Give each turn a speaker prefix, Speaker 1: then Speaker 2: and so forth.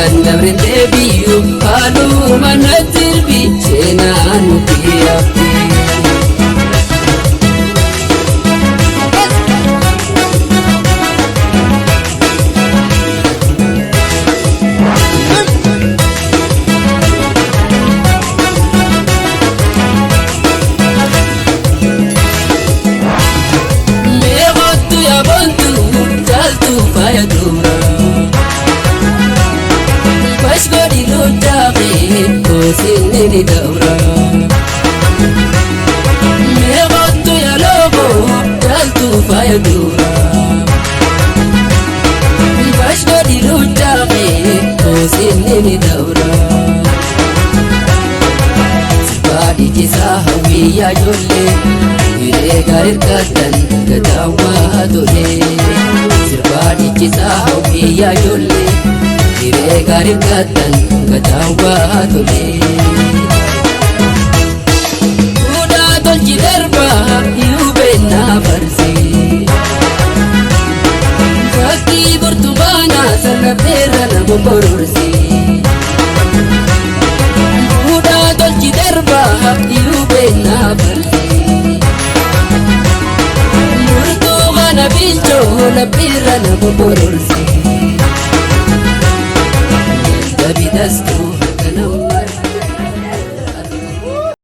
Speaker 1: kan dabrin deebiyu haaluma natti hirbi seenaan nuti hafti. Sini daura meeqottu yaa lobo jaltu faaya dura bashgodi luchaaqe sini daura sibaadhi jisaa hawwiyyaa ijoollee hiree garirkatan gataawwaa tole sibaadhi jisaa hawwiyyaa ijoollee hiree garirkatan gataawwaa tole. Tolchi darba yuubenna farsi fakkii burtukaana salpheerra nama kororsi. Fuudhaa tolchi darba yuubenna farsi burtukaana bilchoo lapheerra nama kororsi. Dabi dastu